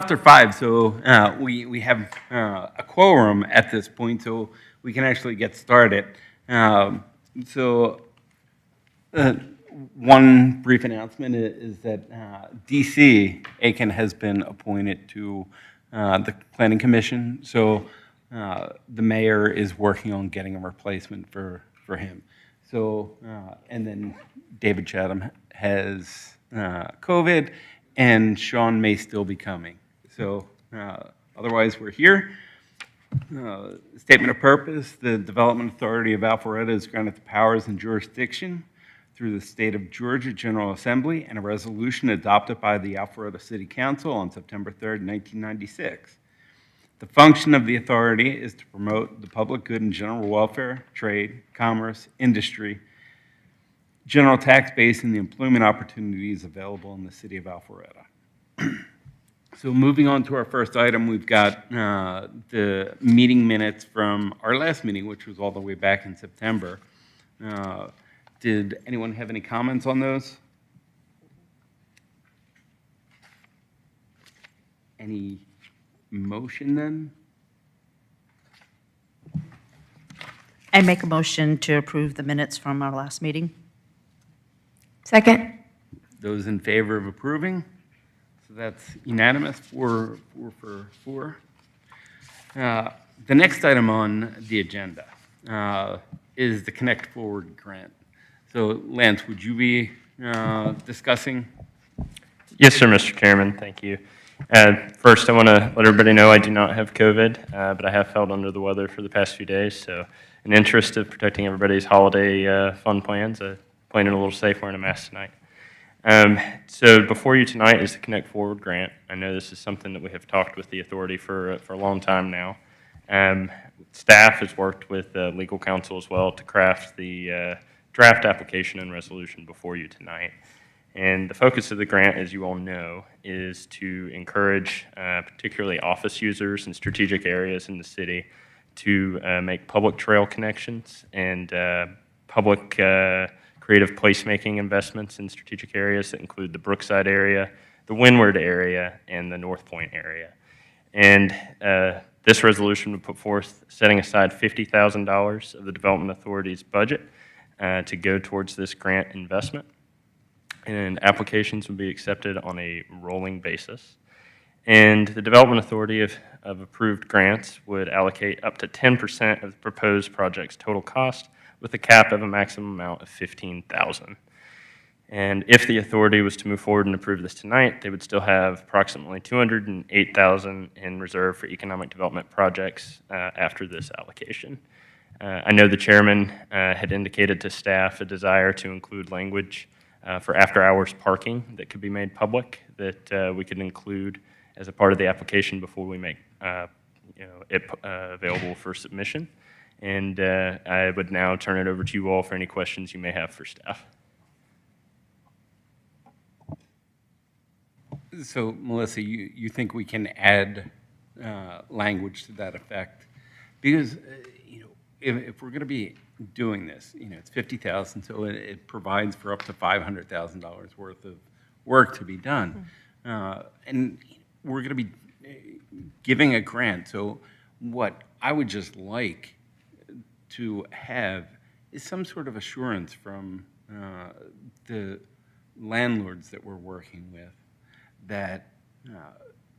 After five, so we have a quorum at this point, so we can actually get started. Um, so uh, one brief announcement is that DC Aiken has been appointed to the Planning Commission. So the mayor is working on getting a replacement for him. So and then David Chatham has COVID, and Sean may still be coming. So otherwise, we're here. Statement of purpose: the Development Authority of Alpharetta is granted the powers and jurisdiction through the State of Georgia General Assembly and a resolution adopted by the Alpharetta City Council on September 3rd, 1996. The function of the authority is to promote the public good and general welfare, trade, commerce, industry, general tax base, and the employment opportunities available in the city of Alpharetta. So moving on to our first item, we've got the meeting minutes from our last meeting, which was all the way back in September. Did anyone have any comments on those? Any motion then? I make a motion to approve the minutes from our last meeting. Second. Those in favor of approving? So that's unanimous, four for four. The next item on the agenda is the Connect Forward grant. So Lance, would you be discussing? Yes, sir, Mr. Chairman. Thank you. First, I want to let everybody know I do not have COVID, but I have felt under the weather for the past few days. So in interest of protecting everybody's holiday fun plans, playing it a little safe, wearing a mask tonight. So before you tonight is the Connect Forward grant. I know this is something that we have talked with the authority for a long time now. Staff has worked with legal counsel as well to craft the draft application and resolution before you tonight. And the focus of the grant, as you all know, is to encourage particularly office users in strategic areas in the city to make public trail connections and public creative placemaking investments in strategic areas that include the Brookside area, the Windward area, and the North Point area. And this resolution would put forth setting aside $50,000 of the Development Authority's budget to go towards this grant investment. And applications would be accepted on a rolling basis. And the Development Authority of approved grants would allocate up to 10% of the proposed project's total cost with a cap of a maximum amount of $15,000. And if the authority was to move forward and approve this tonight, they would still have approximately $208,000 in reserve for economic development projects after this allocation. I know the chairman had indicated to staff a desire to include language for after-hours parking that could be made public that we could include as a part of the application before we make it available for submission. And I would now turn it over to you all for any questions you may have for staff. So Melissa, you think we can add language to that effect? Because if we're going to be doing this, it's $50,000, so it provides for up to $500,000 worth of work to be done, and we're going to be giving a grant. So what I would just like to have is some sort of assurance from the landlords that we're working with that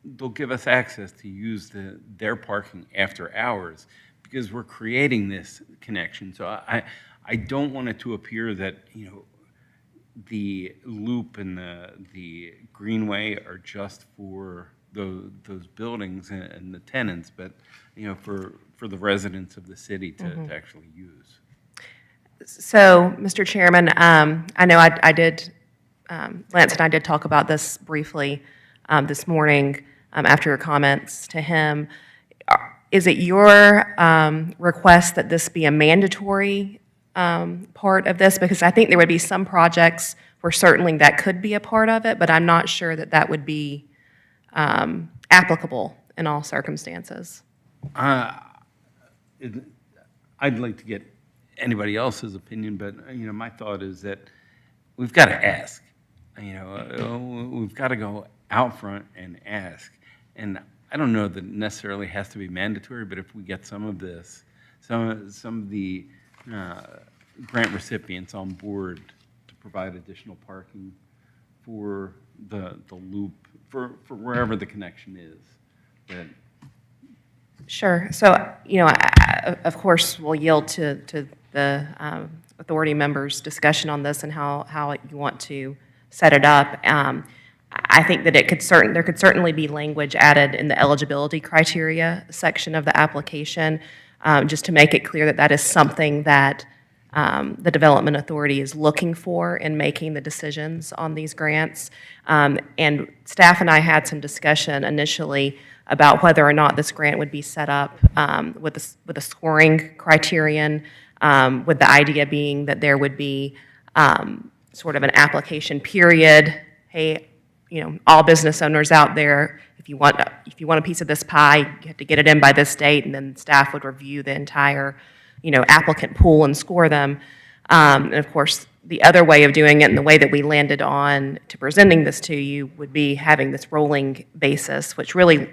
they'll give us access to use their parking after hours, because we're creating this connection. So I don't want it to appear that the loop and the greenway are just for those buildings and the tenants, but for the residents of the city to actually use. So, Mr. Chairman, I know I did, Lance and I did talk about this briefly this morning after your comments to him. Is it your request that this be a mandatory part of this? Because I think there would be some projects where certainly that could be a part of it, but I'm not sure that that would be applicable in all circumstances. I'd like to get anybody else's opinion, but my thought is that we've got to ask. We've got to go out front and ask. and I don't know that it necessarily has to be mandatory, but if we get some of this, some of the grant recipients on board to provide additional parking for the loop, for wherever the connection is, that Sure. So, of course, we'll yield to the authority members' discussion on this and how you want to set it up. I think that there could certainly be language added in the eligibility criteria section of the application, just to make it clear that that is something that the Development Authority is looking for in making the decisions on these grants. And staff and I had some discussion initially about whether or not this grant would be set up with a scoring criterion, with the idea being that there would be sort of an application period. Hey, all business owners out there, if you want a piece of this pie, you have to get it in by this date, and then staff would review the entire applicant pool and score them. And of course, the other way of doing it, and the way that we landed on to presenting this to you, would be having this rolling basis, which really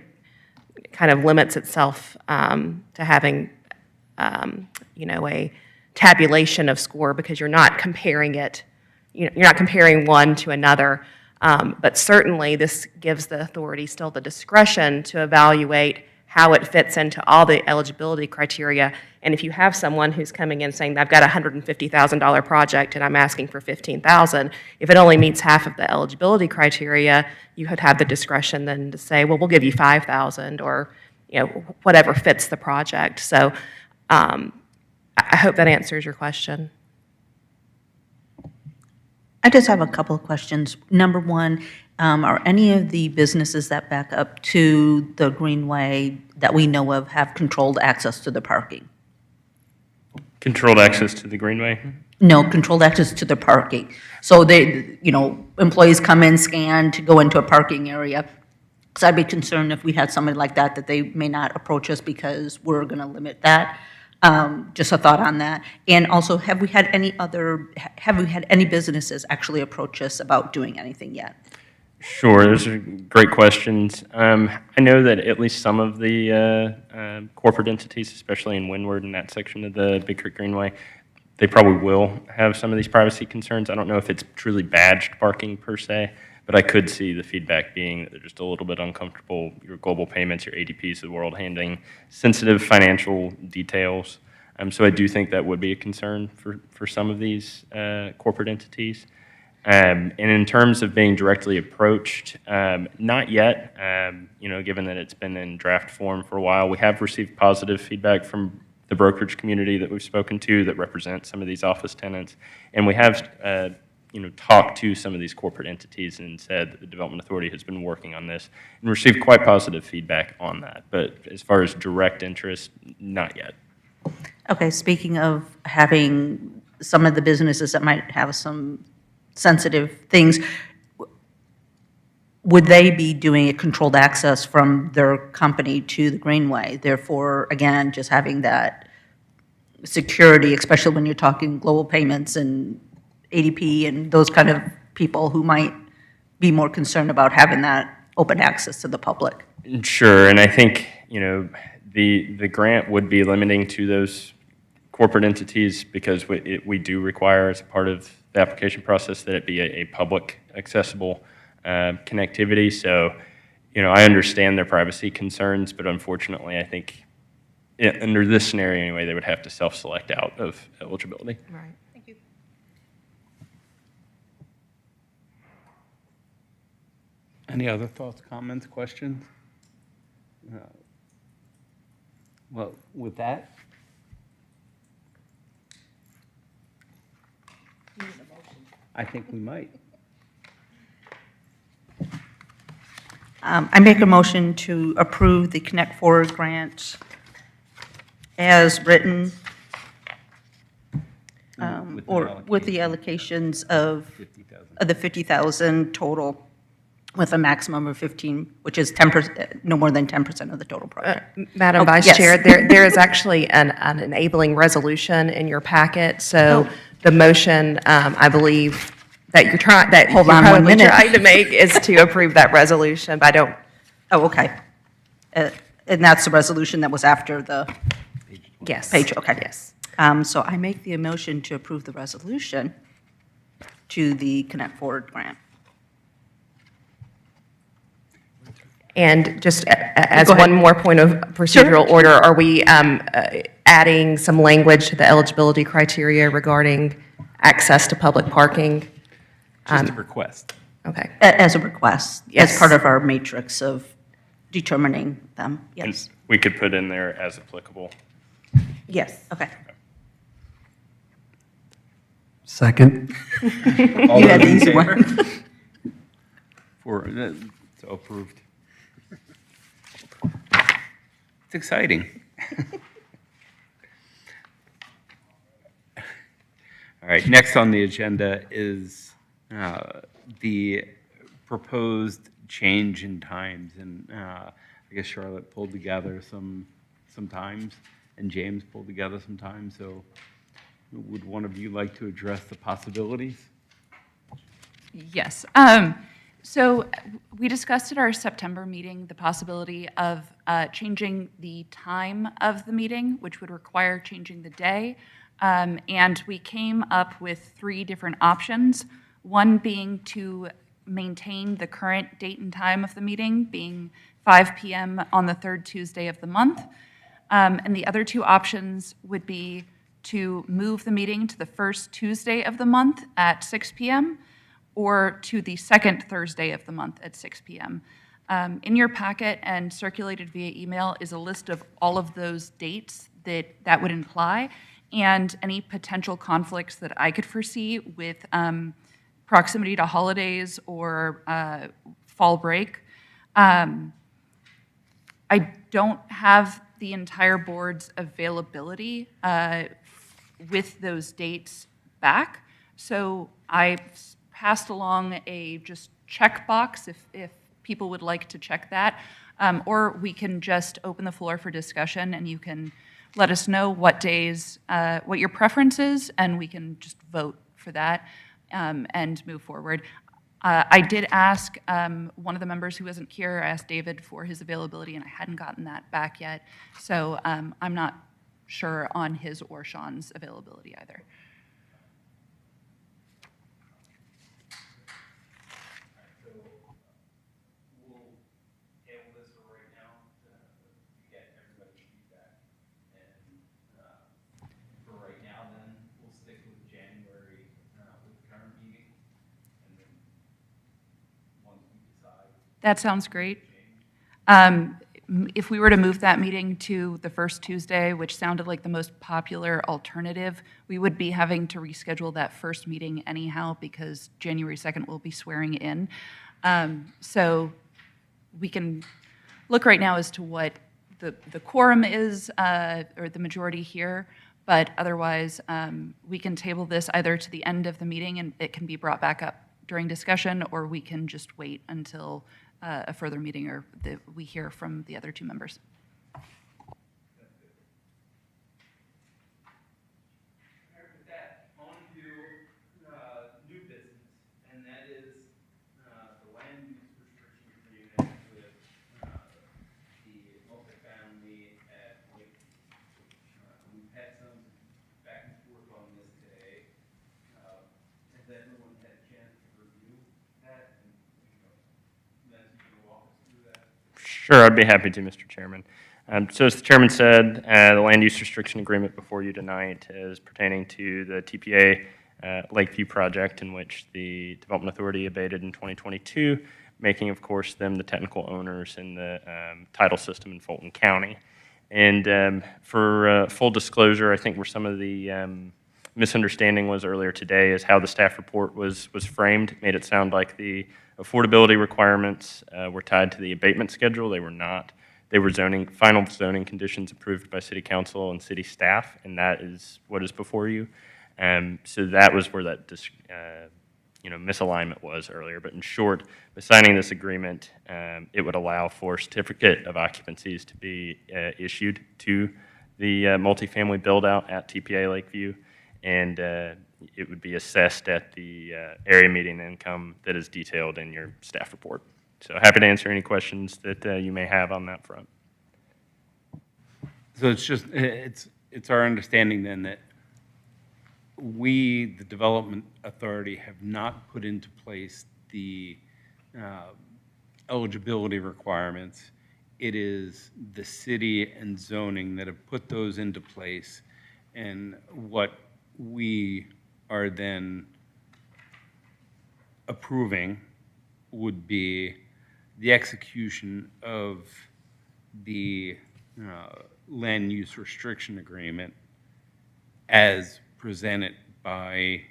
kind of limits itself to having, a tabulation of score, because you're not comparing it, you're not comparing one to another. But certainly, this gives the authority still the discretion to evaluate how it fits into all the eligibility criteria. And if you have someone who's coming in saying, I've got a $150,000 project and I'm asking for $15,000, if it only meets half of the eligibility criteria, you could have the discretion then to say, well, we'll give you $5,000, or whatever fits the project. So I hope that answers your question. I just have a couple of questions. Number one, are any of the businesses that back up to the Greenway that we know of have controlled access to the parking? Controlled access to the Greenway? No, controlled access to the parking. So they, employees come in, scan to go into a parking area. Because I'd be concerned if we had somebody like that, that they may not approach us because we're going to limit that. Just a thought on that. And also, have we had any businesses actually approach us about doing anything yet? Sure, those are great questions. I know that at least some of the corporate entities, especially in Windward and that section of the Big Creek Greenway, they probably will have some of these privacy concerns. I don't know if it's truly badged parking per se, but I could see the feedback being that they're just a little bit uncomfortable. Your Global Payments, your ADPs of the world handling sensitive financial details. So I do think that would be a concern for some of these corporate entities. And in terms of being directly approached, not yet, given that it's been in draft form for a while. We have received positive feedback from the brokerage community that we've spoken to that represent some of these office tenants. And we have, talked to some of these corporate entities and said that the Development Authority has been working on this and received quite positive feedback on that. But as far as direct interest, not yet. Okay, speaking of having some of the businesses that might have some sensitive things, would they be doing a controlled access from their company to the Greenway? Therefore, again, just having that security, especially when you're talking Global Payments and ADP and those kind of people who might be more concerned about having that open access to the public. Sure, and I think, the grant would be limiting to those corporate entities because we do require as a part of the application process that it be a public accessible connectivity. So, I understand their privacy concerns, but unfortunately, I think under this scenario anyway, they would have to self-select out of eligibility. Right. Thank you. Any other thoughts, comments, questions? Well, with that. I think we might. I make a motion to approve the Connect Forward grant as written, with the allocations of 50,000. the 50,000 total, with a maximum of 15, which is 10%, no more than 10% of the total project. Madam Oh, Vice yes. Chair, there is actually an enabling resolution in your packet. So the motion, I believe, that Hold on one probably minute. trying to make is to approve that resolution, but I don't. Oh, okay. And that's the resolution that was after the Yes. page, okay. Yes. So I make the motion to approve the resolution to the Connect Forward grant. And just as Go ahead. one more point of procedural order, are we adding some language to the eligibility criteria regarding access to public parking? Just a request. Okay. As a request, as Yes. part of our matrix of determining them, And yes. we could put in there as applicable. Yes. Okay. Second. All You had those the in easy favor? one. So approved. It's exciting. All right, next on the agenda is the proposed change in times. And I guess Charlotte pulled together some times, and James pulled together some times. So would one of you like to address the possibilities? Yes. So we discussed at our September meeting the possibility of changing the time of the meeting, which would require changing the day. And we came up with 3 different options, one being to maintain the current date and time of the meeting, being 5 p.m. on the 3rd Tuesday of the month. And the other 2 options would be to move the meeting to the 1st Tuesday of the month at 6 p.m. or to the 2nd Thursday of the month at 6 p.m. In your packet and circulated via email is a list of all of those dates that would imply and any potential conflicts that I could foresee with proximity to holidays or fall break. I don't have the entire board's availability with those dates back, so I passed along a just checkbox if people would like to check that, or we can just open the floor for discussion and you can let us know what days, what your preference is, and we can just vote for that and move forward. I did ask one of the members who wasn't here, I asked David for his availability, and I hadn't gotten that back yet. So I'm not sure on his or Sean's availability either. That sounds great. If we were to move that meeting to the 1st Tuesday, which sounded like the most popular alternative, we would be having to reschedule that first meeting anyhow because January 2nd we'll be swearing in. So we can look right now as to what the quorum is, or the majority here, but otherwise we can table this either to the end of the meeting and it can be brought back up during discussion, or we can just wait until a further meeting or we hear from the other 2 members. With that, on to new business, and that is the land use restriction agreement with the multifamily at Lake. We've had some back and forth on this today. Has everyone had a chance to review that? And, Lance, you can walk us through that? Sure, I'd be happy to, Mr. Chairman. So as the chairman said, the land use restriction agreement before you tonight is pertaining to the TPA Lakeview project in which the Development Authority abated in 2022, making, of course, them the technical owners in the title system in Fulton County. And for full disclosure, I think where some of the misunderstanding was earlier today is how the staff report was framed. It made it sound like the affordability requirements were tied to the abatement schedule. They were not. They were final zoning conditions approved by City Council and City staff, and that is what is before you. So that was where that misalignment was earlier. But in short, by signing this agreement, it would allow for certificate of occupancies to be issued to the multifamily build-out at TPA Lakeview, and it would be assessed at the area median income that is detailed in your staff report. So happy to answer any questions that you may have on that front. So it's just, it's our understanding then that we, the Development Authority, have not put into place the eligibility requirements. It is the city and zoning that have put those into place. And what we are then approving would be the execution of the land use restriction agreement as presented by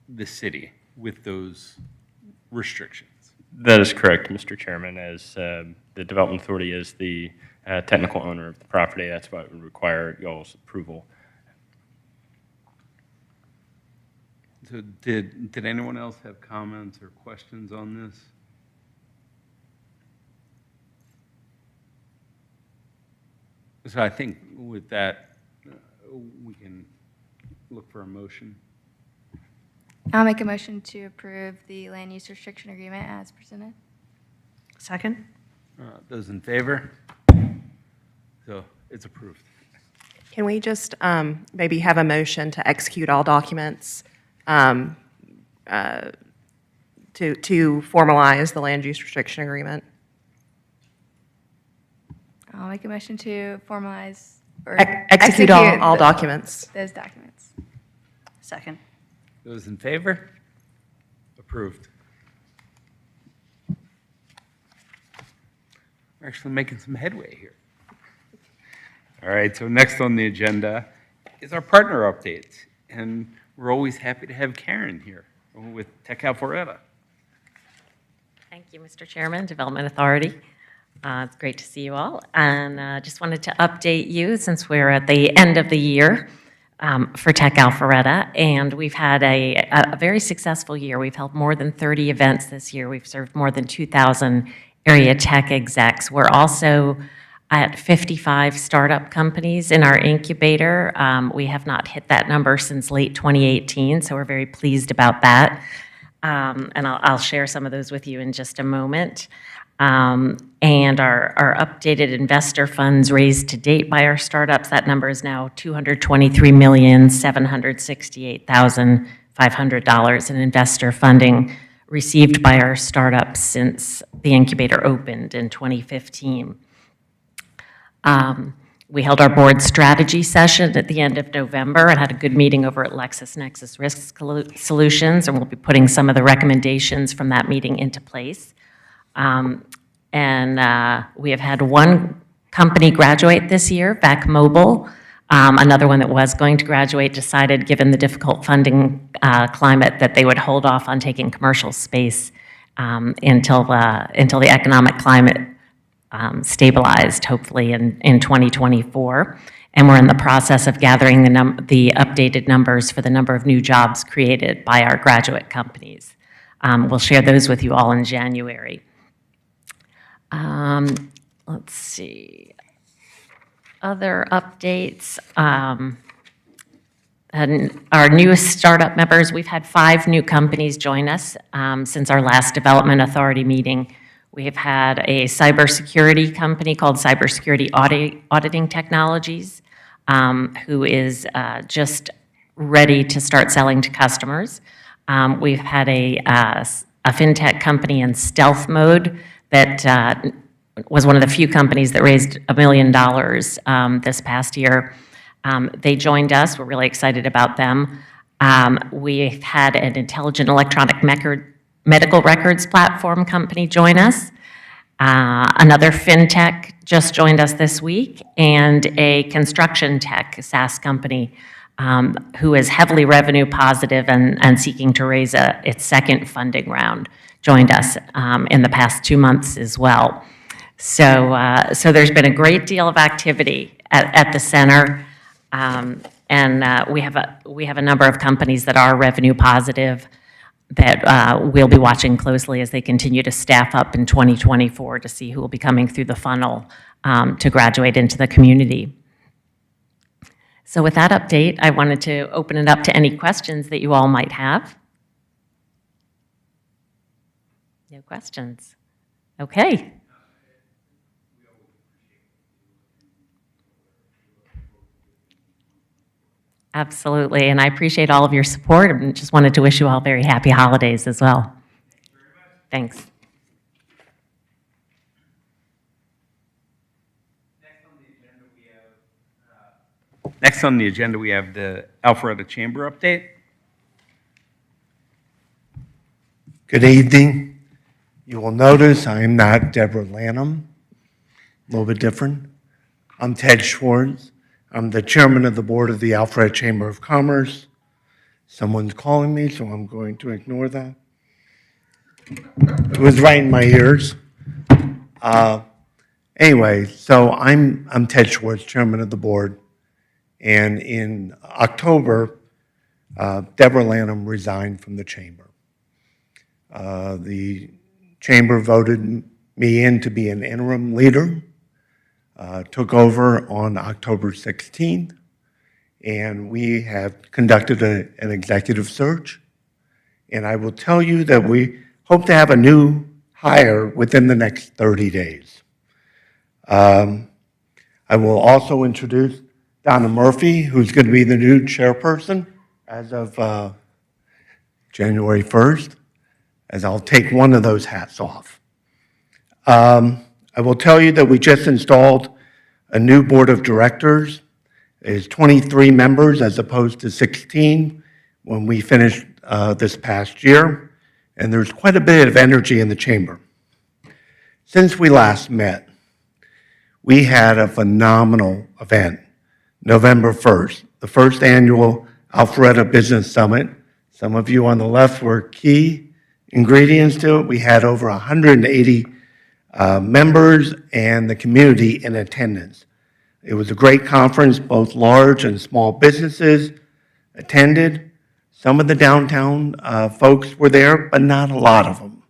the city with those restrictions. That is correct, Mr. Chairman. As the Development Authority is the technical owner of the property, that's what would require y'all's approval. So did anyone else have comments or questions on this? So I think with that, we can look for a motion. I'll make a motion to approve the land use restriction agreement as presented. Second? Those in favor? So it's approved. Can we just maybe have a motion to execute all documents to formalize the land use restriction agreement? I'll make a motion to formalize or Execute all documents. those documents. Second. Those in favor? Approved. We're actually making some headway here. All right, so next on the agenda is our partner updates. And we're always happy to have Karen here with Tech Alpharetta. Thank you, Mr. Chairman, Development Authority. It's great to see you all. And just wanted to update you since we're at the end of the year for Tech Alpharetta. And we've had a very successful year. We've held more than 30 events this year. We've served more than 2,000 area tech execs. We're also at 55 startup companies in our incubator. We have not hit that number since late 2018, so we're very pleased about that. And I'll share some of those with you in just a moment. And our updated investor funds raised to date by our startups, that number is now $223,768,500 in investor funding received by our startups since the incubator opened in 2015. We held our board strategy session at the end of November and had a good meeting over at LexisNexis Risk Solutions, and we'll be putting some of the recommendations from that meeting into place. We have had one company graduate this year, VAC Mobile. Another one that was going to graduate decided, given the difficult funding climate, that they would hold off on taking commercial space until the economic climate stabilized, hopefully in 2024. And we're in the process of gathering the updated numbers for the number of new jobs created by our graduate companies. We'll share those with you all in January. Let's see. Other updates. And our newest startup members, we've had 5 new companies join us since our last Development Authority meeting. We have had a cybersecurity company called Cybersecurity Auditing Technologies, who is just ready to start selling to customers. We've had a fintech company in stealth mode that was one of the few companies that raised $1 million this past year. They joined us. We're really excited about them. We've had an intelligent electronic medical records platform company join us. Another fintech just joined us this week, and a construction tech SaaS company who is heavily revenue positive and seeking to raise its second funding round joined us in the past 2 months as well. So there's been a great deal of activity at the center, and we have a number of companies that are revenue positive that we'll be watching closely as they continue to staff up in 2024 to see who will be coming through the funnel to graduate into the community. So with that update, I wanted to open it up to any questions that you all might have. No questions? Okay. Absolutely, and I appreciate all of your support, and just wanted to wish you all very happy holidays as well. Thanks. Next on the agenda, we have the Alpharetta Chamber update. Good evening. You will notice I am not Deborah Lanham, a little bit different. I'm Ted Schwartz. I'm the chairman of the board of the Alpharetta Chamber of Commerce. Someone's calling me, so I'm going to ignore that. It was right in my ears. Anyway, so I'm Ted Schwartz, chairman of the board. And in October, Deborah Lanham resigned from the chamber. The chamber voted me in to be an interim leader, took over on October 16th, and we have conducted an executive search. And I will tell you that we hope to have a new hire within the next 30 days. I will also introduce Donna Murphy, who's going to be the new chairperson as of January 1st, as I'll take one of those hats off. I will tell you that we just installed a new board of directors. There's 23 members as opposed to 16 when we finished this past year, and there's quite a bit of energy in the chamber. Since we last met, we had a phenomenal event, November 1st, the first annual Alpharetta Business Summit. Some of you on the left were key ingredients to it. We had over 180 members and the community in attendance. It was a great conference. Both large and small businesses attended. Some of the downtown folks were there, but not a lot of them.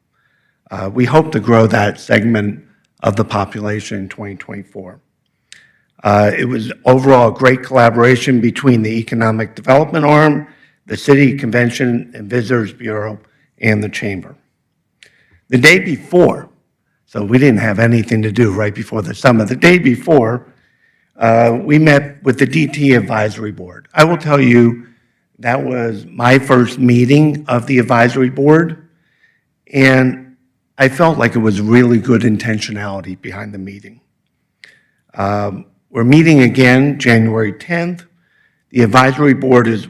We hope to grow that segment of the population in 2024. It was overall a great collaboration between the Economic Development Arm, the City Convention and Visitors Bureau, and the Chamber. The day before, so we didn't have anything to do right before the summit, the day before, we met with the DT Advisory Board. I will tell you, that was my first meeting of the advisory board, and I felt like it was really good intentionality behind the meeting. We're meeting again January 10th. The advisory board is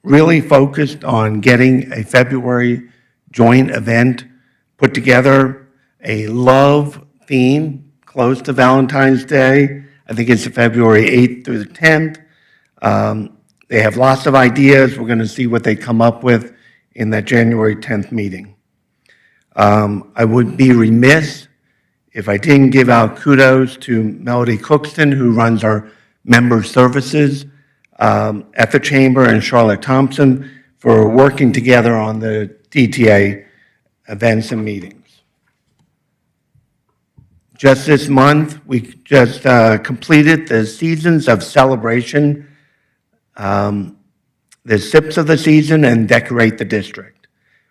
really focused on getting a February joint event put together, a love theme close to Valentine's Day. I think it's February 8th through the 10th. They have lots of ideas. We're going to see what they come up with in that January 10th meeting. I would be remiss if I didn't give out kudos to Melody Cookston, who runs our member services at the Chamber, and Charlotte Thompson for working together on the DTA events and meetings. Just this month, we just completed the Seasons of Celebration, the Sips of the Season, and Decorate the District.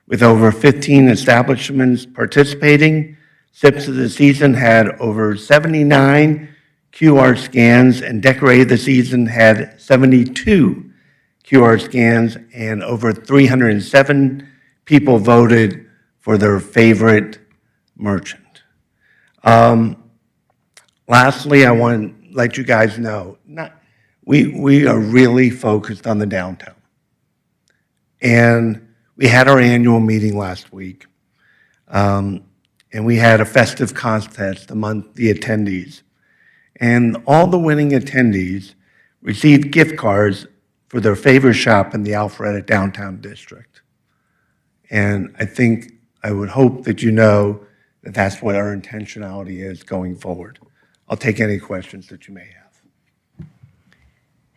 With over 15 establishments participating, Sips of the Season had over 79 QR scans, and Decorate the Season had 72 QR scans, and over 307 people voted for their favorite merchant. Lastly, I want to let you guys know, we are really focused on the downtown. And we had our annual meeting last week, and we had a festive contest among the attendees. And all the winning attendees received gift cards for their favorite shop in the Alpharetta Downtown District. And I would hope that you know that that's what our intentionality is going forward. I'll take any questions that you may have.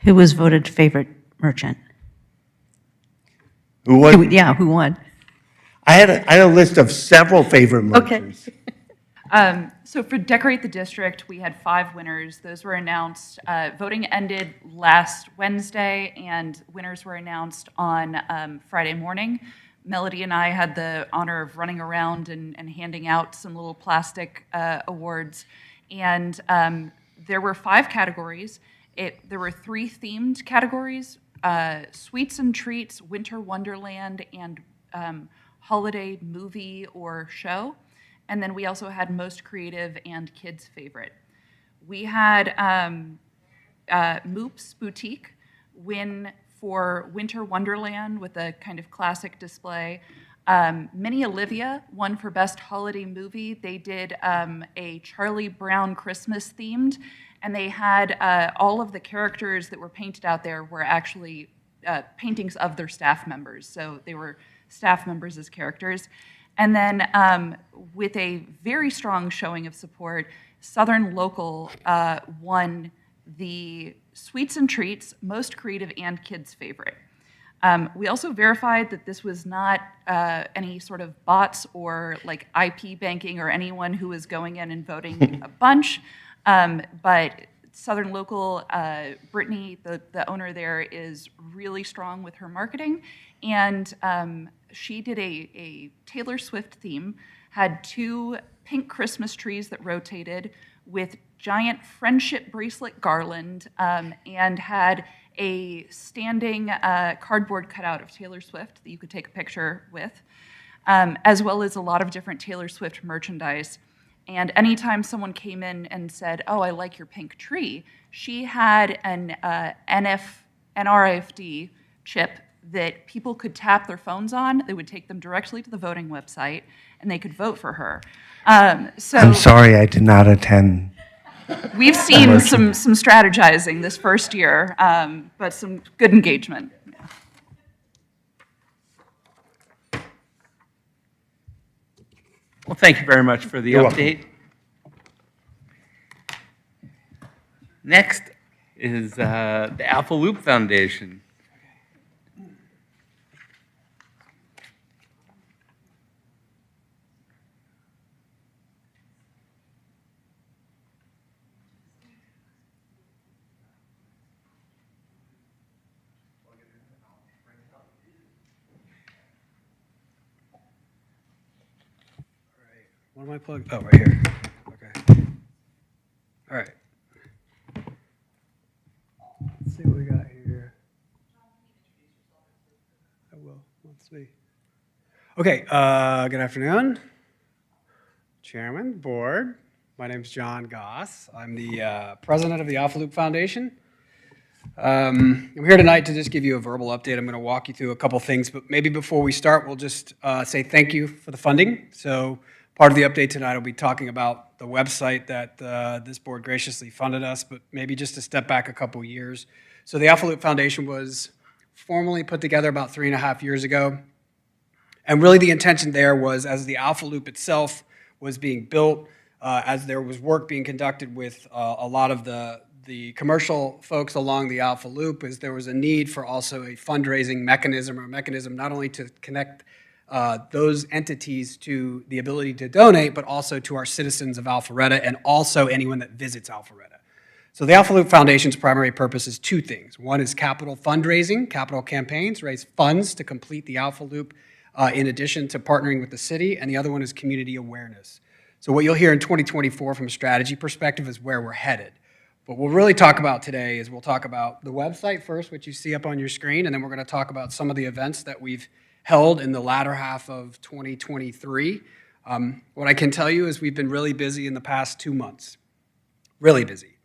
Who was voted favorite merchant? Who won? Yeah, who won? I had a list of several favorite merchants. So for Decorate the District, we had 5 winners. Those were announced. Voting ended last Wednesday, and winners were announced on Friday morning. Melody and I had the honor of running around and handing out some little plastic awards. And there were 5 categories. There were 3 themed categories, Sweets and Treats, Winter Wonderland, and Holiday Movie or Show. And then we also had Most Creative and Kids Favorite. We had Moops Boutique win for Winter Wonderland with a kind of classic display. Minnie Olivia won for Best Holiday Movie. They did a Charlie Brown Christmas themed, and they had all of the characters that were painted out there were actually paintings of their staff members. So they were staff members as characters. And then with a very strong showing of support, Southern Local won the Sweets and Treats, Most Creative and Kids Favorite. We also verified that this was not any sort of bots or like IP banking or anyone who was going in and voting a bunch, but Southern Local, Brittany, the owner there, is really strong with her marketing, and she did a Taylor Swift theme, had 2 pink Christmas trees that rotated with giant friendship bracelet garland, and had a standing cardboard cutout of Taylor Swift that you could take a picture with, as well as a lot of different Taylor Swift merchandise. And anytime someone came in and said, "Oh, I like your pink tree," she had an RFID chip that people could tap their phones on. They would take them directly to the voting website, and they could vote for her. So I'm sorry I did not attend. we've seen some strategizing this first year, but some good engagement. Well, thank you very much for the You're welcome. update. Next is the Alpha Loop Foundation. What am I plugged? Oh, right here. Okay. All right. Let's see what we got here. I will. Let's see. Okay. Good afternoon, Chairman, Board. My name's John Goss. I'm the president of the Alpha Loop Foundation. I'm here tonight to just give you a verbal update. I'm going to walk you through a couple things, but maybe before we start, we'll just say thank you for the funding. So part of the update tonight will be talking about the website that this board graciously funded us, but maybe just to step back a couple years. So the Alpha Loop Foundation was formally put together about 3.5 years ago. And really the intention there was, as the Alpha Loop itself was being built, as there was work being conducted with a lot of the commercial folks along the Alpha Loop, is there was a need for also a fundraising mechanism, or a mechanism not only to connect those entities to the ability to donate, but also to our citizens of Alpharetta and also anyone that visits Alpharetta. So the Alpha Loop Foundation's primary purpose is 2 things. One is capital fundraising, capital campaigns, raise funds to complete the Alpha Loop in addition to partnering with the city, and the other one is community awareness. So what you'll hear in 2024 from a strategy perspective is where we're headed. What we'll really talk about today is we'll talk about the website first, which you see up on your screen, and then we're going to talk about some of the events that we've held in the latter half of 2023. What I can tell you is we've been really busy in the past 2 months, really busy.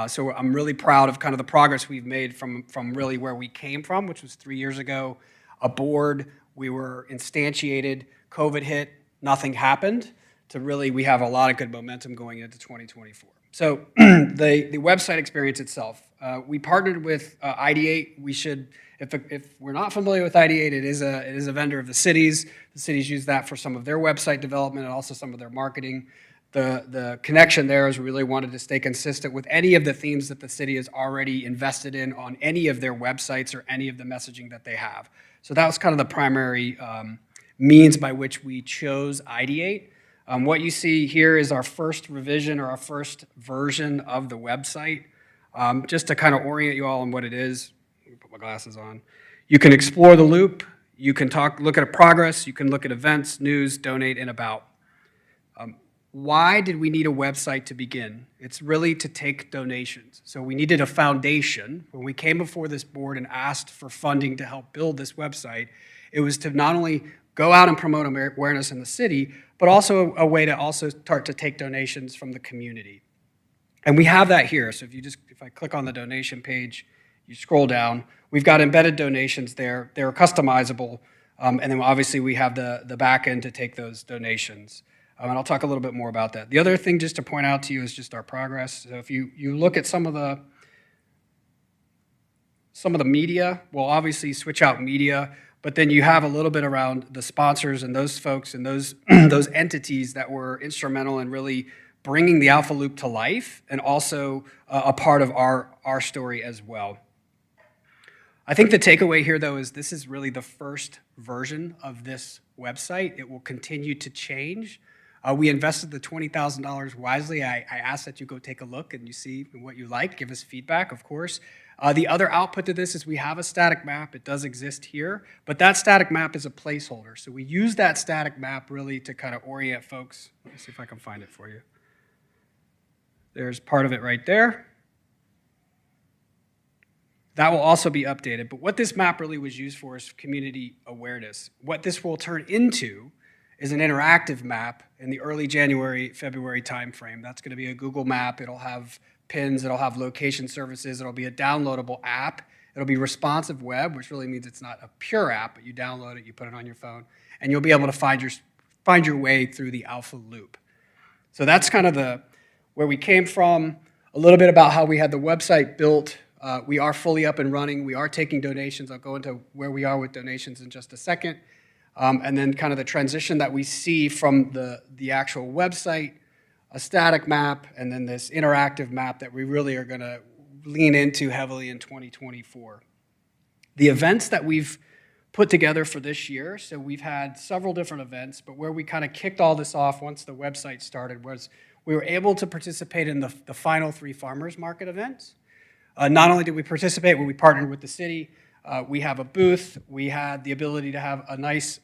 So I'm really proud of kind of the progress we've made from really where we came from, which was 3 years ago. A board, we were instantiated, COVID hit, nothing happened, to really we have a lot of good momentum going into 2024. So the website experience itself, we partnered with Ideate. We should, if we're not familiar with Ideate, it is a vendor of the cities. The cities use that for some of their website development and also some of their marketing. The connection there is we really wanted to stay consistent with any of the themes that the city has already invested in on any of their websites or any of the messaging that they have. So that was kind of the primary means by which we chose Ideate. What you see here is our first revision or our first version of the website. Just to kind of orient you all on what it is, let me put my glasses on. You can explore the loop, you can look at progress, you can look at events, news, donate, and about. why did we need a website to begin? It's really to take donations. So we needed a foundation. When we came before this board and asked for funding to help build this website, it was to not only go out and promote awareness in the city, but also a way to also start to take donations from the community. And we have that here. So if I click on the donation page, you scroll down, we've got embedded donations there. They're customizable. And then obviously we have the back end to take those donations. And I'll talk a little bit more about that. The other thing just to point out to you is just our progress. So if you look at some of the media, we'll obviously switch out media, but then you have a little bit around the sponsors and those folks and those those entities that were instrumental in really bringing the Alpha Loop to life and also a part of our story as well. I think the takeaway here, though, is this is really the first version of this website. It will continue to change. We invested the $20,000 wisely. I asked that you go take a look and you see what you like. Give us feedback, of course. The other output to this is we have a static map. It does exist here, but that static map is a placeholder. So we use that static map really to kind of orient folks. Let me see if I can find it for you. There's part of it right there. That will also be updated. But what this map really was used for is community awareness. What this will turn into is an interactive map in the early January, February timeframe. That's going to be a Google map. It'll have pins. It'll have location services. It'll be a downloadable app. It'll be responsive web, which really means it's not a pure app, but you download it, you put it on your phone, and you'll be able to find your way through the Alpha Loop. So that's kind of where we came from, a little bit about how we had the website built. We are fully up and running. We are taking donations. I'll go into where we are with donations in just a second. And then kind of the transition that we see from the actual website, a static map, and then this interactive map that we really are going to lean into heavily in 2024. The events that we've put together for this year, so we've had several different events, but where we kind of kicked all this off once the website started was we were able to participate in the final 3 farmers market events. Not only did we participate, but we partnered with the city. We have a booth. We had the ability to have a nice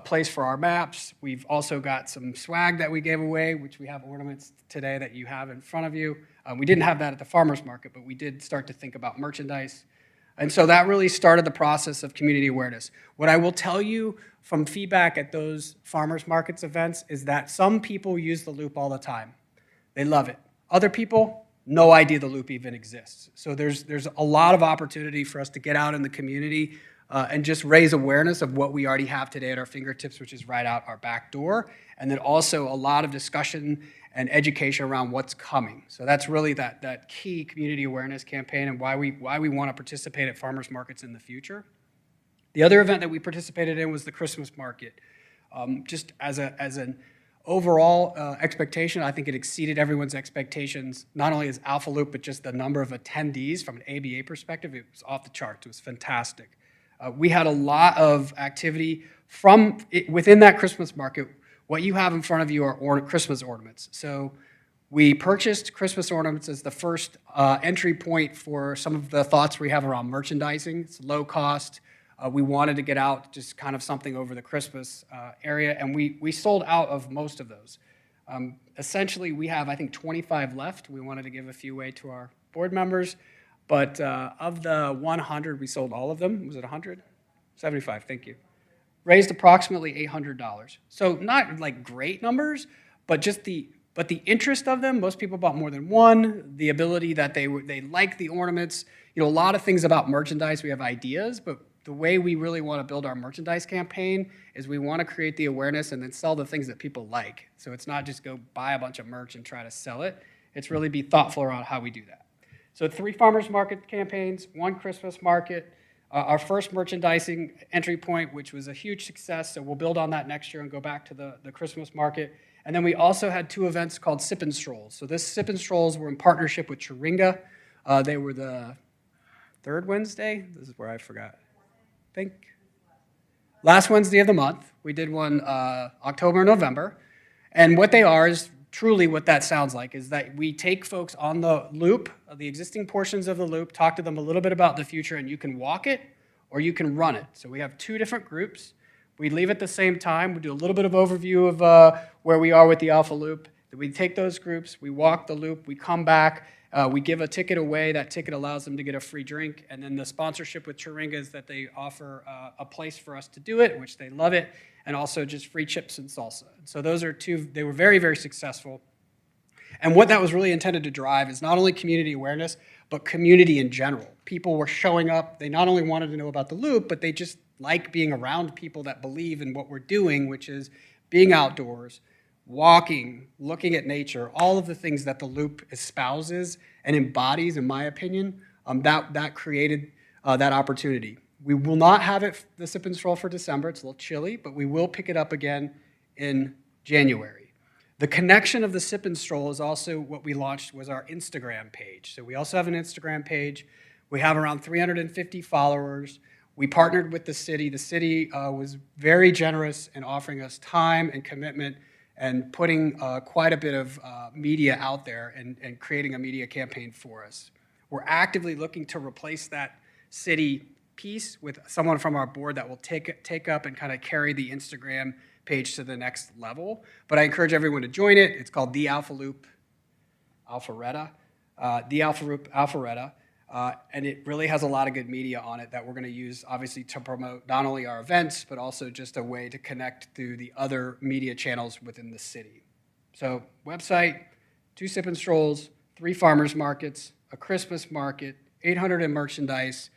place for our maps. We've also got some swag that we gave away, which we have ornaments today that you have in front of you. We didn't have that at the farmers market, but we did start to think about merchandise. And so that really started the process of community awareness. What I will tell you from feedback at those farmers markets events is that some people use the loop all the time. They love it. Other people, no idea the loop even exists. So there's a lot of opportunity for us to get out in the community and just raise awareness of what we already have today at our fingertips, which is right out our back door, and then also a lot of discussion and education around what's coming. So that's really that key community awareness campaign and why we want to participate at farmers markets in the future. The other event that we participated in was the Christmas market. Just as an overall expectation, I think it exceeded everyone's expectations, not only as Alpha Loop, but just the number of attendees from an ABA perspective. It was off the charts. It was fantastic. We had a lot of activity within that Christmas market. What you have in front of you are Christmas ornaments. So we purchased Christmas ornaments as the first entry point for some of the thoughts we have around merchandising. It's low cost. We wanted to get out just kind of something over the Christmas area, and we sold out of most of those. Essentially, we have, I think, 25 left. We wanted to give a few away to our board members, but of the 100, we sold all of them. Was it 100? 75, thank you. Raised approximately $800. So not like great numbers, but the interest of them. Most people bought more than one. The ability that they like the ornaments. You know, a lot of things about merchandise. We have ideas, but the way we really want to build our merchandise campaign is we want to create the awareness and then sell the things that people like. So it's not just go buy a bunch of merch and try to sell it. It's really be thoughtful around how we do that. So 3 farmers market campaigns, 1 Christmas market, our first merchandising entry point, which was a huge success. So we'll build on that next year and go back to the Christmas market. And then we also had 2 events called Sip and Strolls. So this Sip and Strolls were in partnership with Chiringa. They were the 3rd Wednesday. This is where I forgot. I think last Wednesday of the month. We did one October and November. And what they are is truly what that sounds like, is that we take folks on the loop, the existing portions of the loop, talk to them a little bit about the future, and you can walk it or you can run it. So we have 2 different groups. We leave at the same time. We do a little bit of overview of where we are with the Alpha Loop. Then we take those groups, we walk the loop, we come back, we give a ticket away. That ticket allows them to get a free drink. And then the sponsorship with Chiringa is that they offer a place for us to do it, which they love it, and also just free chips and salsa. So those are two, they were very, very successful. And what that was really intended to drive is not only community awareness, but community in general. People were showing up. They not only wanted to know about the loop, but they just like being around people that believe in what we're doing, which is being outdoors, walking, looking at nature, all of the things that the loop espouses and embodies, in my opinion, that created that opportunity. We will not have it, the Sip and Stroll, for December. It's a little chilly, but we will pick it up again in January. The connection of the Sip and Stroll is also what we launched was our Instagram page. So we also have an Instagram page. We have around 350 followers. We partnered with the city. The city was very generous in offering us time and commitment and putting quite a bit of media out there and creating a media campaign for us. We're actively looking to replace that city piece with someone from our board that will take up and kind of carry the Instagram page to the next level. But I encourage everyone to join it. It's called The Alpha Loop Alpharetta. The Alpha Loop Alpharetta. And it really has a lot of good media on it that we're going to use, obviously, to promote not only our events, but also just a way to connect through the other media channels within the city. So website, 2 Sip and Strolls, 3 farmers markets, a Christmas market, $800 in merchandise,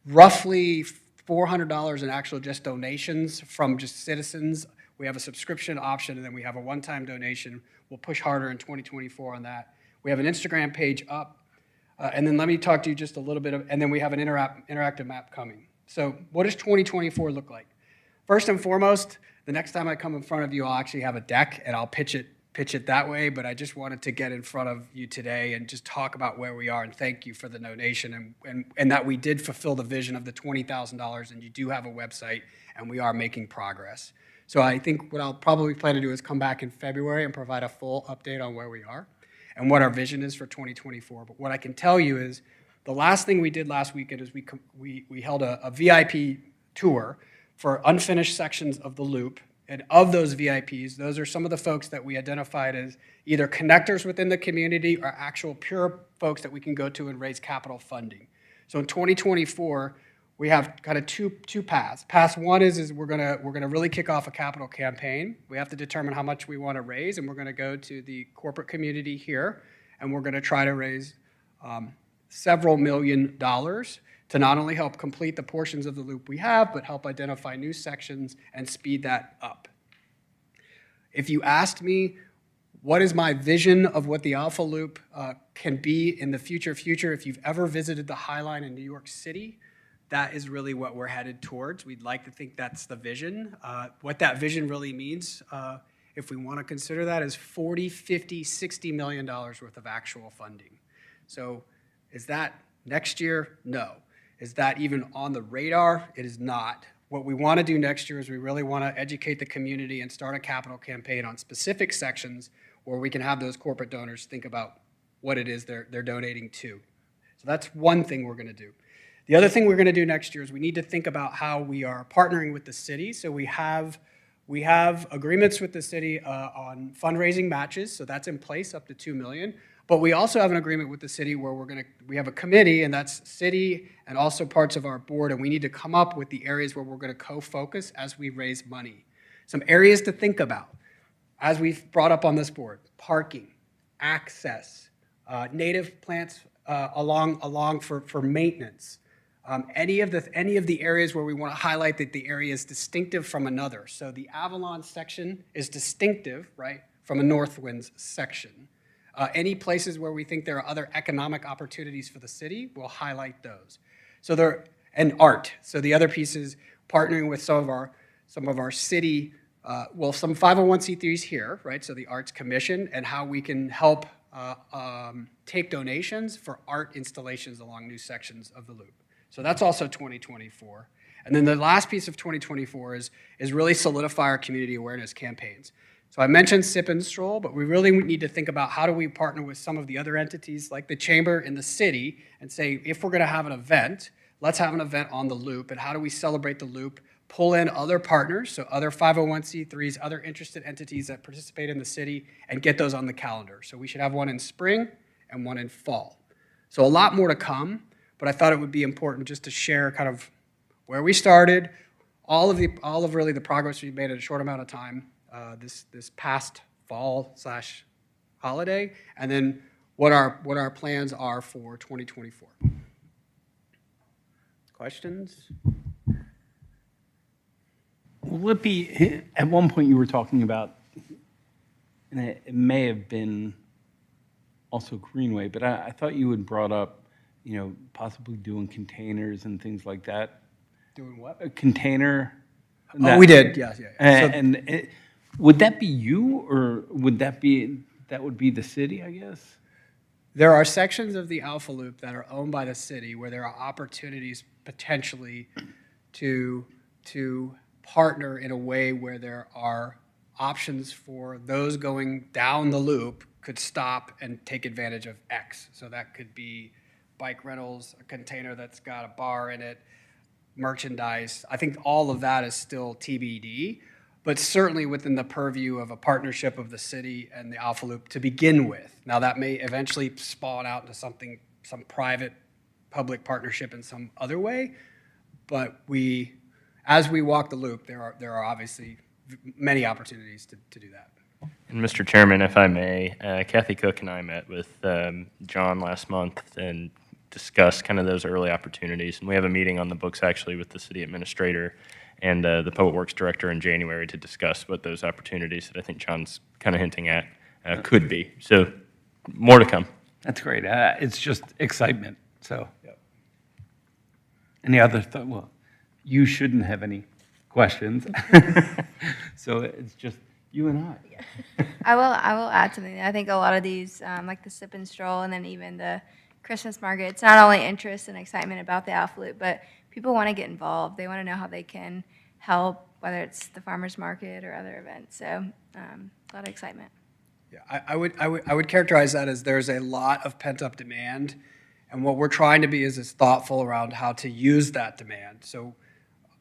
roughly $400 in actual just donations from just citizens. We have a subscription option, and then we have a one-time donation. We'll push harder in 2024 on that. We have an Instagram page up. And then let me talk to you just a little bit, and then we have an interactive map coming. So what does 2024 look like? First and foremost, the next time I come in front of you, I'll actually have a deck, and I'll pitch it that way, but I just wanted to get in front of you today and just talk about where we are and thank you for the donation and that we did fulfill the vision of the $20,000, and you do have a website, and we are making progress. So I think what I'll probably plan to do is come back in February and provide a full update on where we are and what our vision is for 2024. But what I can tell you is the last thing we did last weekend is we held a VIP tour for unfinished sections of the loop. And of those VIPs, those are some of the folks that we identified as either connectors within the community or actual pure folks that we can go to and raise capital funding. So in 2024, we have kind of two paths. Path one is we're gonna really kick off a capital campaign. We have to determine how much we want to raise, and we're gonna go to the corporate community here, and we're gonna try to raise several $1 million to not only help complete the portions of the loop we have, but help identify new sections and speed that up. If you asked me, what is my vision of what the Alpha Loop can be in the future, if you've ever visited the High Line in New York City, that is really what we're headed towards. We'd like to think that's the vision. What that vision really means, if we want to consider that, is $40, $50, $60 million worth of actual funding. So is that next year? No. Is that even on the radar? It is not. What we want to do next year is we really want to educate the community and start a capital campaign on specific sections where we can have those corporate donors think about what it is they're donating to. So that's one thing we're going to do. The other thing we're going to do next year is we need to think about how we are partnering with the city. So we have agreements with the city on fundraising matches, so that's in place up to $2 million. But we also have an agreement with the city where we have a committee, and that's city and also parts of our board, and we need to come up with the areas where we're going to co-focus as we raise money. Some areas to think about, as we've brought up on this board: parking, access, native plants along for maintenance. Any of the areas where we want to highlight that the area is distinctive from another. So the Avalon section is distinctive, right, from a Northwinds section. Any places where we think there are other economic opportunities for the city, we'll highlight those. So and art. So the other piece is partnering with some of our city, some 501c3s here, right? So the Arts Commission, and how we can help take donations for art installations along new sections of the loop. So that's also 2024. And then the last piece of 2024 is really solidify our community awareness campaigns. So I mentioned Sip and Stroll, but we really need to think about how do we partner with some of the other entities like the Chamber in the city and say, if we're going to have an event, let's have an event on the loop, and how do we celebrate the loop pull in other partners, so other 501c3s, other interested entities that participate in the city, and get those on the calendar. So we should have one in spring and one in fall. So a lot more to come, but I thought it would be important just to share kind of where we started, all of really the progress we've made in a short amount of time this past fall/holiday, and then what our plans are for 2024. Questions? Will it be, at one point you were talking about, and it may have been also Greenway, but I thought you had brought up, possibly doing containers and things like that. Doing what? A container. Oh, we did, yeah. Would that be you, or would that would be the city, I guess? There are sections of the Alpha Loop that are owned by the city where there are opportunities potentially to partner in a way where there are options for those going down the loop could stop and take advantage of X. So that could be bike rentals, a container that's got a bar in it, merchandise. I think all of that is still TBD, but certainly within the purview of a partnership of the city and the Alpha Loop to begin with. Now that may eventually spawn out into some private public partnership in some other way, but as we walk the loop, there are obviously many opportunities to do that. And Mr. Chairman, if I may, Kathy Cook and I met with John last month and discussed kind of those early opportunities. And we have a meeting on the books actually with the city administrator and the Public Works Director in January to discuss what those opportunities that I think John's kind of hinting at could be. So more to come. That's great. It's just excitement. So, any other thought? Well, you shouldn't have any questions. So it's just you and I. I will add something. I think a lot of these, like the sip and stroll, and then even the Christmas market, it's not only interest and excitement about the Alpha Loop, but people want to get involved. They want to know how they can help, whether it's the farmers market or other events. So a lot of excitement. Yeah, I would characterize that as there's a lot of pent-up demand, and what we're trying to be is thoughtful around how to use that demand. So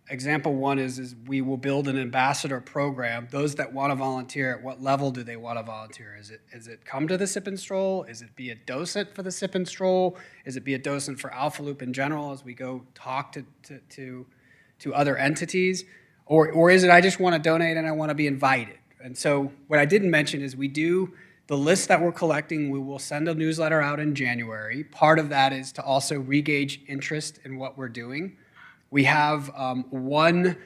example one is we will build an ambassador program. Those that want to volunteer, at what level do they want to volunteer? Is it come to the Sip and Stroll? Is it be a docent for the Sip and Stroll? Is it be a docent for Alpha Loop in general as we go talk to other entities? Or is it I just want to donate and I want to be invited? And so what I didn't mention is the list that we're collecting, we will send a newsletter out in January. Part of that is to also re-gauge interest in what we're doing. We have one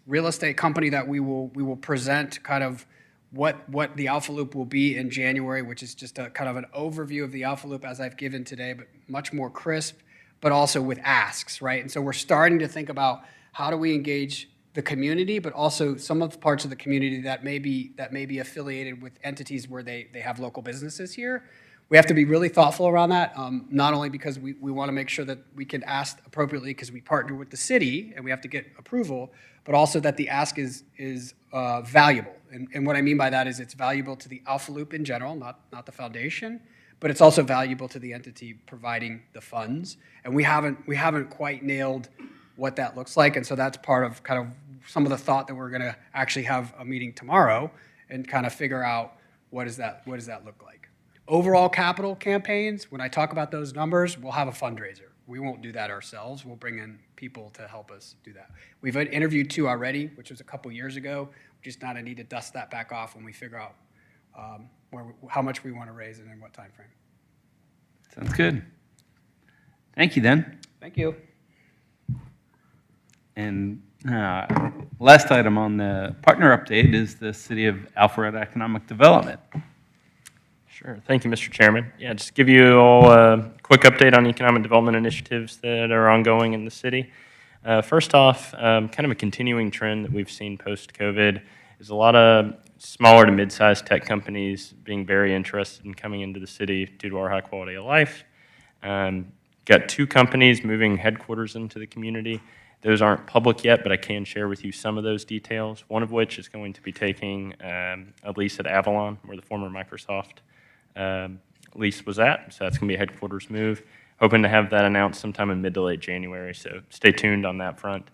real estate company that we will present kind of what the Alpha Loop will be in January, which is just a kind of an overview of the Alpha Loop as I've given today, but much more crisp, but also with asks, right? And so we're starting to think about how do we engage the community, but also some of the parts of the community that may be affiliated with entities where they have local businesses here. We have to be really thoughtful around that, not only because we want to make sure that we can ask appropriately because we partner with the city and we have to get approval, but also that the ask is valuable. And what I mean by that is it's valuable to the Alpha Loop in general, not the foundation, but it's also valuable to the entity providing the funds. And we haven't quite nailed what that looks like, and so that's part of kind of some of the thought that we're going to actually have a meeting tomorrow and kind of figure out what does that look like. Overall capital campaigns, when I talk about those numbers, we'll have a fundraiser. We won't do that ourselves. We'll bring in people to help us do that. We've interviewed 2 already, which was a couple years ago. We just kind of need to dust that back off when we figure out how much we want to raise and in what time frame. Sounds good. Thank you, then. Thank you. And last item on the partner update is the City of Alpharetta Economic Development. Sure. Thank you, Mr. Chairman. Yeah, just give you all a quick update on economic development initiatives that are ongoing in the city. First off, kind of a continuing trend that we've seen post-COVID is a lot of smaller to mid-sized tech companies being very interested in coming into the city due to our high quality of life. Got 2 companies moving headquarters into the community. Those aren't public yet, but I can share with you some of those details, one of which is going to be taking a lease at Avalon, where the former Microsoft lease was at, so that's going to be a headquarters move. hoping to have that announced sometime in mid to late January, so stay tuned on that front.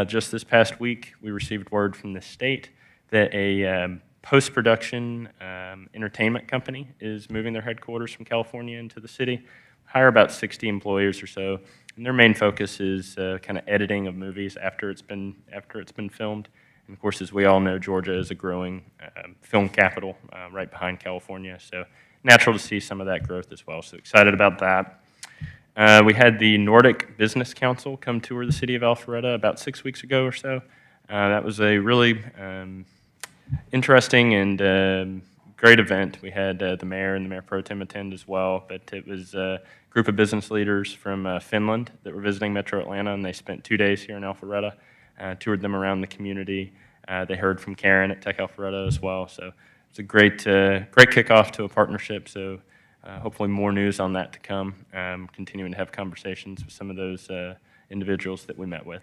Just this past week, we received word from the state that a post-production entertainment company is moving their headquarters from California into the city, hire about 60 employees or so, and their main focus is kind of editing of movies after it's been filmed. And of course, as we all know, Georgia is a growing film capital right behind California, so natural to see some of that growth as well. So excited about that. We had the Nordic Business Council come tour the city of Alpharetta about 6 weeks ago or so. That was a really interesting and great event. We had the mayor and the mayor pro tem attend as well, but it was a group of business leaders from Finland that were visiting Metro Atlanta, and they spent 2 days here in Alpharetta, toured them around the community. They heard from Karen at Tech Alpharetta as well, so it's a great kickoff to a partnership, so hopefully more news on that to come, continuing to have conversations with some of those individuals that we met with.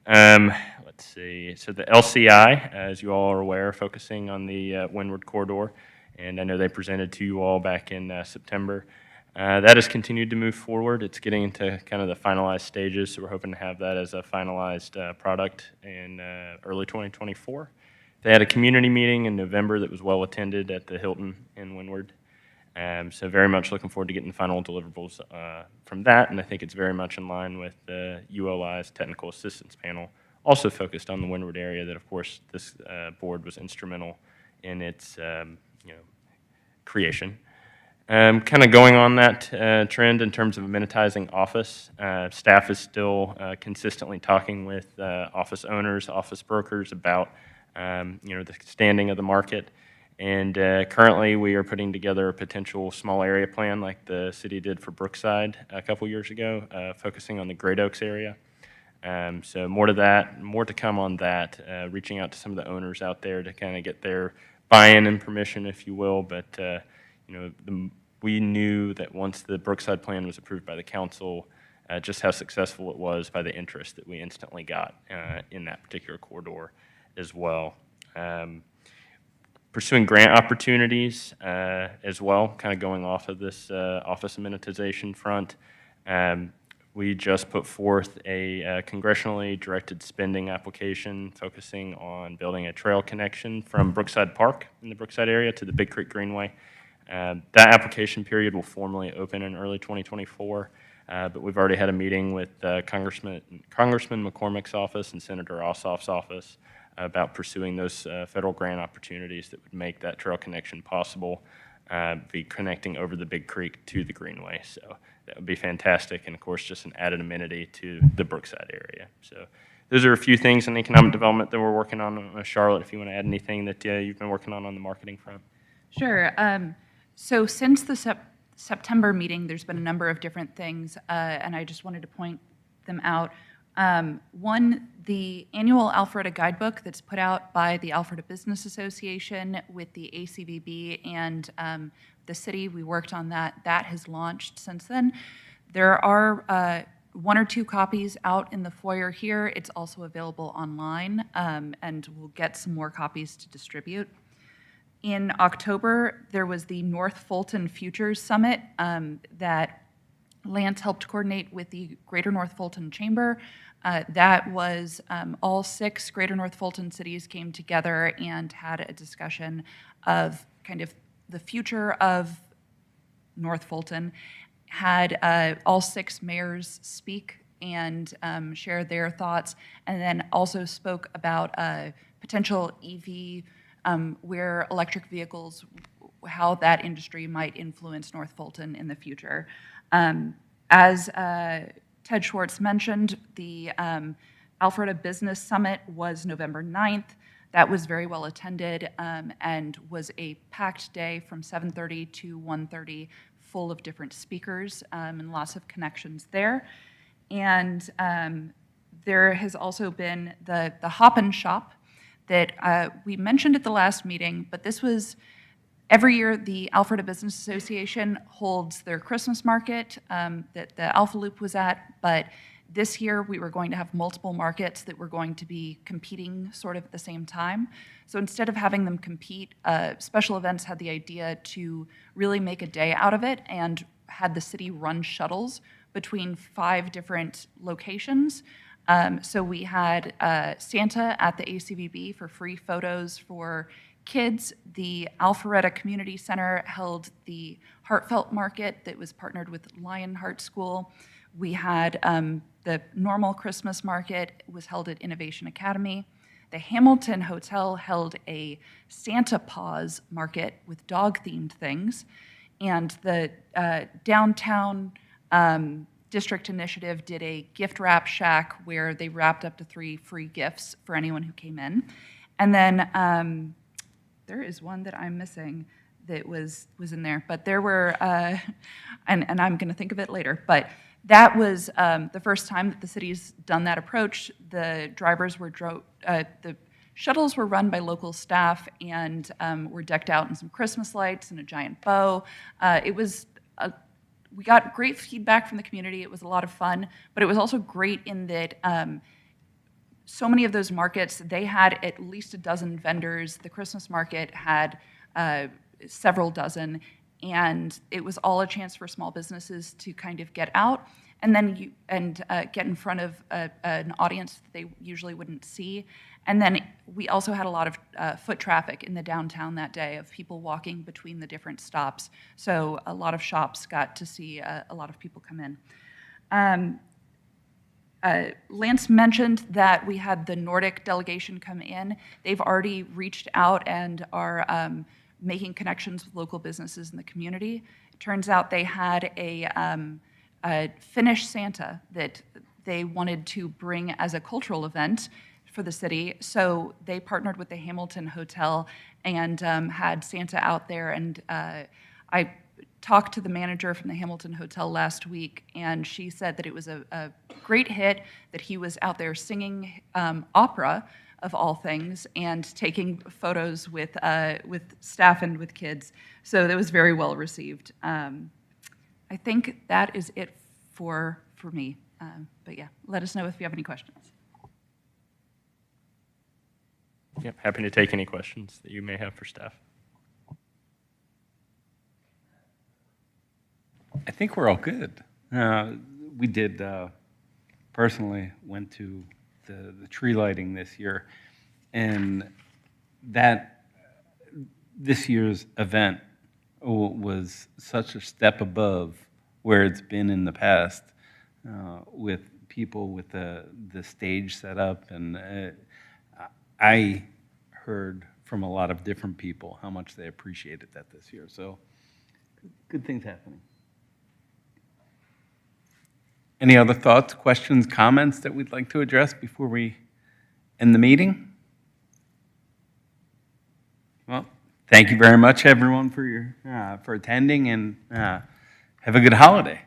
Let's see. So the LCI, as you all are aware, focusing on the Windward Corridor, and I know they presented to you all back in September. That has continued to move forward. It's getting into kind of the finalized stages, so we're hoping to have that as a finalized product in early 2024. They had a community meeting in November that was well attended at the Hilton in Windward. So very much looking forward to getting the final deliverables from that, and I think it's very much in line with the ULI's technical assistance panel, also focused on the Windward area that, of course, this board was instrumental in its creation. Kind of going on that trend in terms of amenitizing office, staff is still consistently talking with office owners, office brokers about the standing of the market. And currently, we are putting together a potential small area plan like the city did for Brookside a couple years ago, focusing on the Great Oaks area. So more to come on that, reaching out to some of the owners out there to kind of get their buy-in and permission, if you will. But we knew that once the Brookside plan was approved by the council, just how successful it was by the interest that we instantly got in that particular corridor as well. Pursuing grant opportunities as well, kind of going off of this office amenitization front. We just put forth a congressionally directed spending application focusing on building a trail connection from Brookside Park in the Brookside area to the Big Creek Greenway. That application period will formally open in early 2024, but we've already had a meeting with Congressman McCormick's office and Senator Ossoff's office about pursuing those federal grant opportunities that would make that trail connection possible, be connecting over the Big Creek to the Greenway. So that would be fantastic, and of course, just an added amenity to the Brookside area. So those are a few things in economic development that we're working on. Charlotte, if you want to add anything that you've been working on the marketing front. Sure. So since the September meeting, there's been a number of different things, and I just wanted to point them out. One, the annual Alpharetta Guidebook that's put out by the Alpharetta Business Association with the ACVB and the city, we worked on that. That has launched since then. There are 1 or 2 copies out in the foyer here. It's also available online, and we'll get some more copies to distribute. In October, there was the North Fulton Futures Summit that Lance helped coordinate with the Greater North Fulton Chamber. That was all 6 Greater North Fulton cities came together and had a discussion of kind of the future of North Fulton, had all 6 mayors speak and share their thoughts, and then also spoke about potential EV, where electric vehicles, how that industry might influence North Fulton in the future. As Ted Schwartz mentioned, the Alpharetta Business Summit was November 9th. That was very well attended and was a packed day from 7:30 to 1:30, full of different speakers and lots of connections there. And there has also been the Hop and Shop that we mentioned at the last meeting, but this was every year the Alpharetta Business Association holds their Christmas market that the Alpha Loop was at, but This year, we were going to have multiple markets that were going to be competing sort of at the same time. So instead of having them compete, special events had the idea to really make a day out of it and had the city run shuttles between 5 different locations. So we had Santa at the ACVB for free photos for kids. The Alpharetta Community Center held the Heartfelt Market that was partnered with Lionheart School. We had the normal Christmas market was held at Innovation Academy. The Hamilton Hotel held a Santa Paws market with dog-themed things. And the downtown district initiative did a gift wrap shack where they wrapped up to 3 free gifts for anyone who came in. And then there is one that I'm missing that was in there, but there were, and I'm going to think of it later, but that was the first time that the city's done that approach. The drivers were the shuttles were run by local staff and were decked out in some Christmas lights and a giant bow. We got great feedback from the community. It was a lot of fun, but it was also great in that so many of those markets, they had at least a dozen vendors. The Christmas market had several dozen, and it was all a chance for small businesses to kind of get out and then get in front of an audience that they usually wouldn't see. And then we also had a lot of foot traffic in the downtown that day of people walking between the different stops. So a lot of shops got to see a lot of people come in. Lance mentioned that we had the Nordic delegation come in. They've already reached out and are making connections with local businesses in the community. It turns out they had a Finnish Santa that they wanted to bring as a cultural event for the city. So they partnered with the Hamilton Hotel and had Santa out there. And I talked to the manager from the Hamilton Hotel last week, and she said that it was a great hit, that he was out there singing opera, of all things, and taking photos with staff and with kids. So that was very well received. I think that is it for me. But yeah, let us know if you have any questions. Yep, happy to take any questions that you may have for staff. I think we're all good. We did, personally, went to the tree lighting this year, and this year's event was such a step above where it's been in the past, with people with the stage set up, and I heard from a lot of different people how much they appreciated that this year. So good things happening. Any other thoughts, questions, comments that we'd like to address before we end the meeting? Well, thank you very much, everyone, for attending, and have a good holiday.